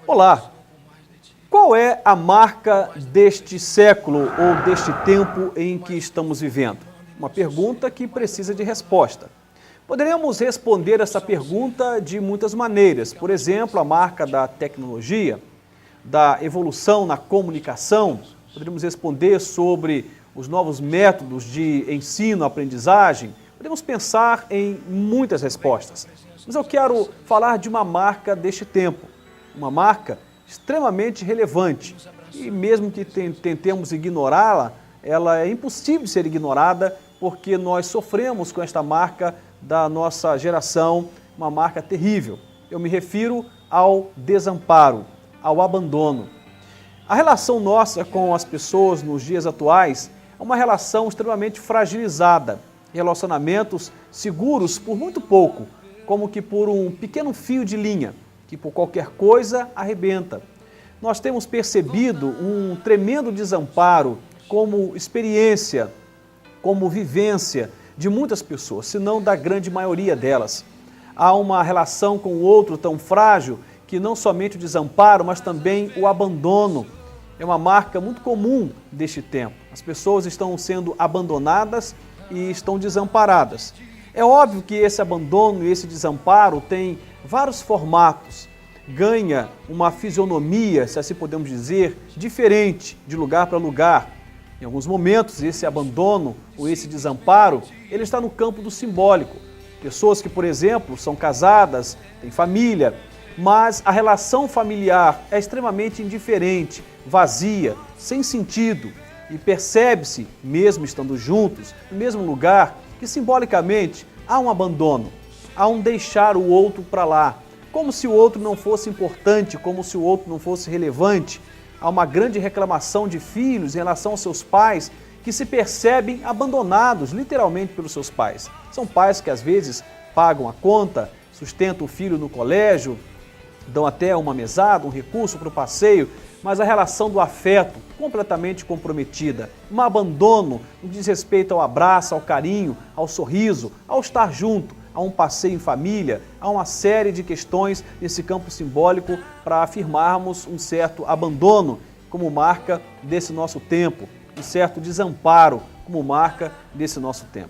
Olá! Qual é a marca deste século ou deste tempo em que estamos vivendo? Uma pergunta que precisa de resposta. Poderíamos responder essa pergunta de muitas maneiras. Por exemplo, a marca da tecnologia, da evolução na comunicação. Poderíamos responder sobre os novos métodos de ensino, aprendizagem. Podemos pensar em muitas respostas. Mas eu quero falar de uma marca deste tempo. Uma marca extremamente relevante e mesmo que tentemos ignorá-la, ela é impossível de ser ignorada porque nós sofremos com esta marca da nossa geração, uma marca terrível. Eu me refiro ao desamparo, ao abandono. A relação nossa com as pessoas nos dias atuais é uma relação extremamente fragilizada. Relacionamentos seguros por muito pouco, como que por um pequeno fio de linha, que por qualquer coisa arrebenta. Nós temos percebido um tremendo desamparo como experiência, como vivência de muitas pessoas, se não da grande maioria delas. Há uma relação com o outro tão frágil que não somente o desamparo, mas também o abandono. É uma marca muito comum deste tempo. As pessoas estão sendo abandonadas e estão desamparadas. É óbvio que esse abandono e esse desamparo tem vários formatos, ganha uma fisionomia, se assim podemos dizer, diferente de lugar para lugar. Em alguns momentos, esse abandono ou esse desamparo, ele está no campo do simbólico. Pessoas que, por exemplo, são casadas, têm família, mas a relação familiar é extremamente indiferente, vazia, sem sentido. E percebe-se, mesmo estando juntos, no mesmo lugar, que simbolicamente há um abandono, há um deixar o outro para lá, como se o outro não fosse importante, como se o outro não fosse relevante. Há uma grande reclamação de filhos em relação aos seus pais que se percebem abandonados literalmente pelos seus pais. São pais que às vezes pagam a conta, sustentam o filho no colégio, dão até uma mesada, um recurso para o passeio, mas a relação do afeto completamente comprometida. Um abandono no desrespeito ao abraço, ao carinho, ao sorriso, ao estar junto, a um passeio em família, a uma série de questões nesse campo simbólico para afirmarmos um certo abandono como marca desse nosso tempo, um certo desamparo como marca desse nosso tempo.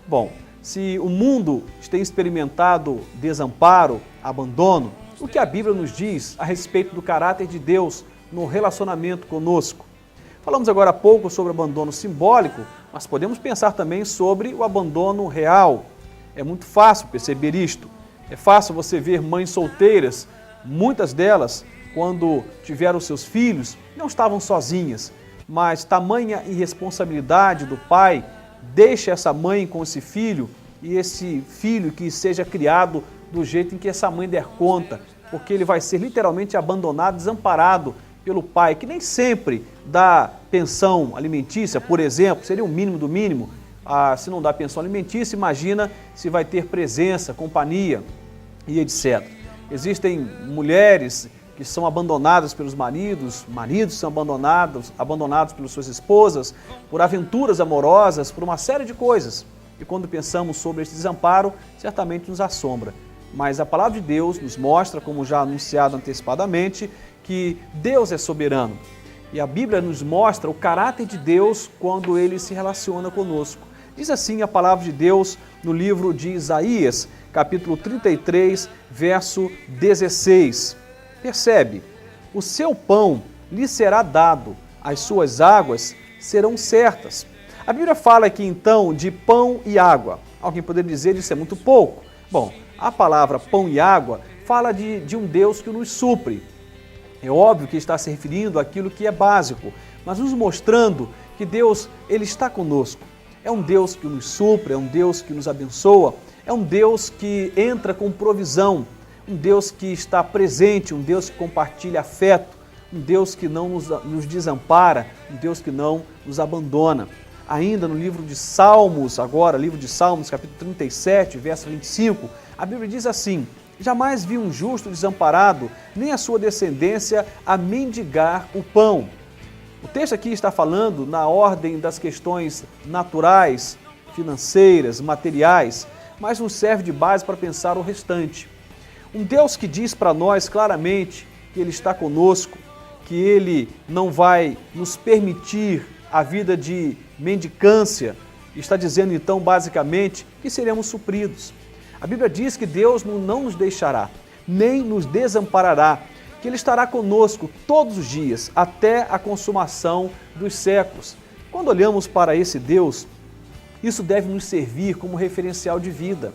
Bom, se o mundo tem experimentado desamparo, abandono, o que a Bíblia nos diz a respeito do caráter de Deus no relacionamento conosco? Falamos agora há pouco sobre o abandono simbólico, mas podemos pensar também sobre o abandono real. É muito fácil perceber isto. É fácil você ver mães solteiras, muitas delas, quando tiveram seus filhos, não estavam sozinhas, mas tamanha irresponsabilidade do pai deixa essa mãe com esse filho e esse filho que seja criado do jeito em que essa mãe der conta, porque ele vai ser literalmente abandonado, desamparado pelo pai, que nem sempre dá pensão alimentícia, por exemplo, seria o mínimo do mínimo. Se não dá pensão alimentícia, imagina se vai ter presença, companhia e etc. Existem mulheres que são abandonadas pelos maridos, maridos são abandonados pelas suas esposas, por aventuras amorosas, por uma série de coisas. E quando pensamos sobre esse desamparo, certamente nos assombra. Mas a palavra de Deus nos mostra, como já anunciado antecipadamente, que Deus é soberano. E a Bíblia nos mostra o caráter de Deus quando Ele se relaciona conosco. Diz assim a palavra de Deus no livro de Isaías, capítulo 33, verso 16. Percebe? O seu pão lhe será dado, as suas águas serão certas. A Bíblia fala aqui então de pão e água. Alguém poderia dizer isso é muito pouco. Bom, a palavra pão e água fala de um Deus que nos supre. É óbvio que está se referindo àquilo que é básico, mas nos mostrando que Deus, Ele está conosco. É um Deus que nos supre, é um Deus que nos abençoa, é um Deus que entra com provisão, um Deus que está presente, um Deus que compartilha afeto, um Deus que não nos desampara, um Deus que não nos abandona. Ainda no livro de Salmos, agora, livro de Salmos, capítulo 37, verso 25, a Bíblia diz assim: jamais vi um justo desamparado, nem a sua descendência a mendigar o pão. O texto aqui está falando na ordem das questões naturais, financeiras, materiais, mas nos serve de base para pensar o restante. Um Deus que diz para nós claramente que Ele está conosco, que Ele não vai nos permitir a vida de mendicância, está dizendo então basicamente que seremos supridos. A Bíblia diz que Deus não nos deixará, nem nos desamparará, que Ele estará conosco todos os dias, até a consumação dos séculos. Quando olhamos para esse Deus, isso deve nos servir como referencial de vida.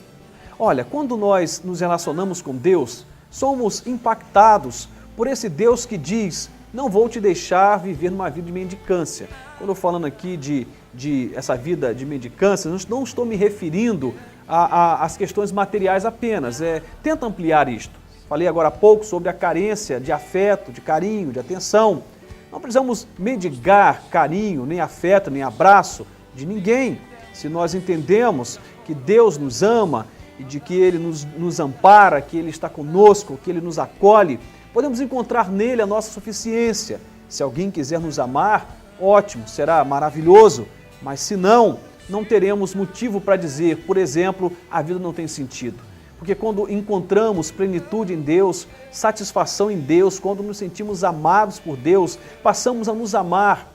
Olha, quando nós nos relacionamos com Deus, somos impactados por esse Deus que diz: não vou te deixar viver numa vida de mendicância. Quando eu falando aqui de essa vida de mendicância, não estou me referindo às questões materiais apenas. Tenta ampliar isto. Falei agora há pouco sobre a carência de afeto, de carinho, de atenção. Não precisamos mendigar carinho, nem afeto, nem abraço de ninguém. Se nós entendemos que Deus nos ama e de que Ele nos ampara, que Ele está conosco, que Ele nos acolhe, podemos encontrar nele a nossa suficiência. Se alguém quiser nos amar, ótimo, será maravilhoso. Mas se não, não teremos motivo para dizer, por exemplo, a vida não tem sentido. Porque quando encontramos plenitude em Deus, satisfação em Deus, quando nos sentimos amados por Deus, passamos a nos amar.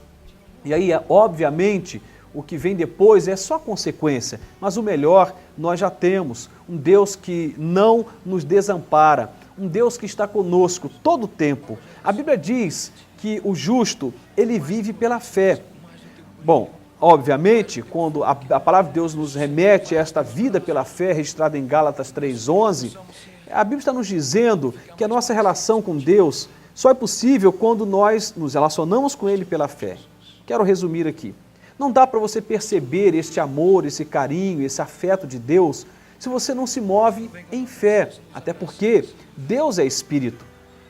E aí, obviamente, o que vem depois é só consequência, mas o melhor nós já temos. Um Deus que não nos desampara, um Deus que está conosco todo o tempo. A Bíblia diz que o justo, ele vive pela fé. Bom, obviamente, quando a palavra de Deus nos remete a esta vida pela fé, registrada em Gálatas 3,11, a Bíblia está nos dizendo que a nossa relação com Deus só é possível quando nós nos relacionamos com Ele pela fé. Quero resumir aqui. Não dá para você perceber este amor, esse carinho, esse afeto de Deus se você não se move em fé, até porque Deus é Espírito.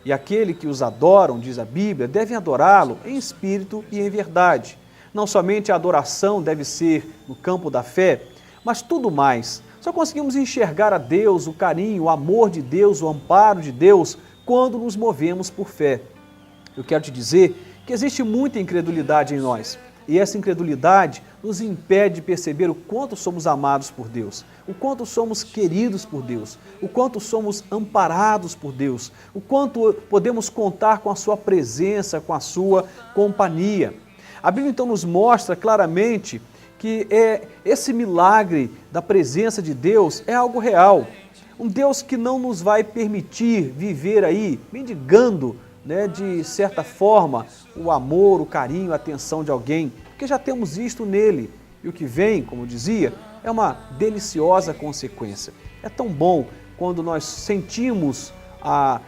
E aquele que os adoram, diz a Bíblia, devem adorá-lo em espírito e em verdade. Não somente a adoração deve ser no campo da fé, mas tudo mais. Só conseguimos enxergar a Deus, o carinho, o amor de Deus, o amparo de Deus, quando nos movemos por fé. Eu quero te dizer que existe muita incredulidade em nós. E essa incredulidade nos impede de perceber o quanto somos amados por Deus, o quanto somos queridos por Deus, o quanto somos amparados por Deus, o quanto podemos contar com a sua presença, com a sua companhia. A Bíblia então nos mostra claramente que esse milagre da presença de Deus é algo real. Um Deus que não nos vai permitir viver aí mendigando, de certa forma, o amor, o carinho, a atenção de alguém, porque já temos isto nele. E o que vem, como eu dizia, é uma deliciosa consequência. É tão bom quando nós sentimos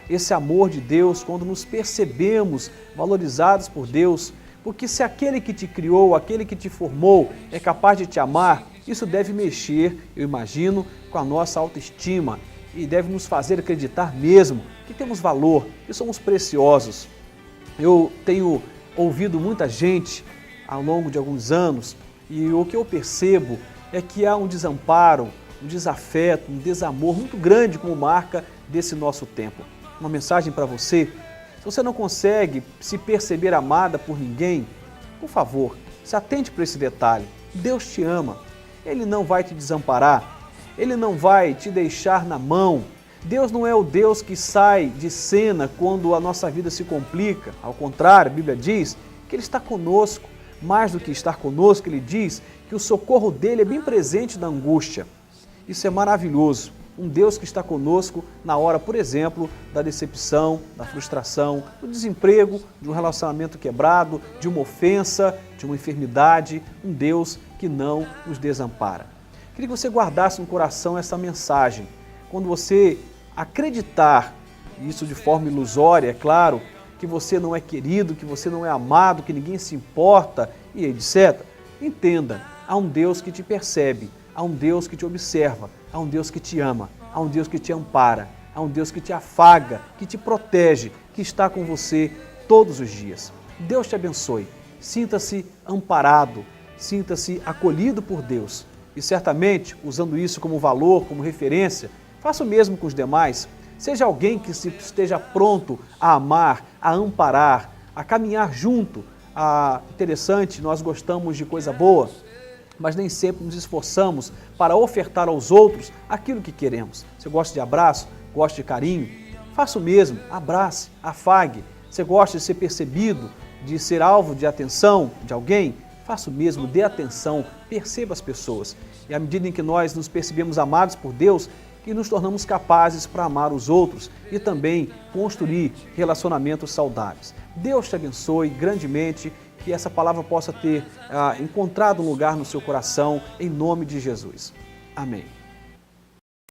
esse amor de Deus, quando nos percebemos valorizados por Deus, porque se aquele que te criou, aquele que te formou, é capaz de te amar, isso deve mexer, eu imagino, com a nossa autoestima e deve nos fazer acreditar mesmo que temos valor, que somos preciosos. Eu tenho ouvido muita gente ao longo de alguns anos e o que eu percebo é que há um desamparo, um desafeto, um desamor muito grande como marca desse nosso tempo. Uma mensagem para você: se você não consegue se perceber amada por ninguém, por favor, se atente para esse detalhe. Deus te ama, Ele não vai te desamparar, Ele não vai te deixar na mão. Deus não é o Deus que sai de cena quando a nossa vida se complica. Ao contrário, a Bíblia diz que Ele está conosco. Mais do que estar conosco, Ele diz que o socorro dEle é bem presente na angústia. Isso é maravilhoso. Um Deus que está conosco na hora, por exemplo, da decepção, da frustração, do desemprego, de um relacionamento quebrado, de uma ofensa, de uma enfermidade. Um Deus que não nos desampara. Queria que você guardasse no coração essa mensagem. Quando você acreditar, isso de forma ilusória, é claro, que você não é querido, que você não é amado, que ninguém se importa e etc., entenda, há um Deus que te percebe, há um Deus que te observa, há um Deus que te ama, há um Deus que te ampara, há um Deus que te afaga, que te protege, que está com você todos os dias. Deus te abençoe, sinta-se amparado, sinta-se acolhido por Deus e certamente, usando isso como valor, como referência, faça o mesmo com os demais. Seja alguém que esteja pronto a amar, a amparar, a caminhar junto. Interessante, nós gostamos de coisa boa, mas nem sempre nos esforçamos para ofertar aos outros aquilo que queremos. Você gosta de abraço? Gosta de carinho? faça o mesmo, abrace, afague. Você gosta de ser percebido, de ser alvo de atenção de alguém? Faça o mesmo, dê atenção, perceba as pessoas. E à medida em que nós nos percebemos amados por Deus, que nos tornamos capazes para amar os outros e também construir relacionamentos saudáveis. Deus te abençoe grandemente, que essa palavra possa ter encontrado um lugar no seu coração, em nome de Jesus. Amém.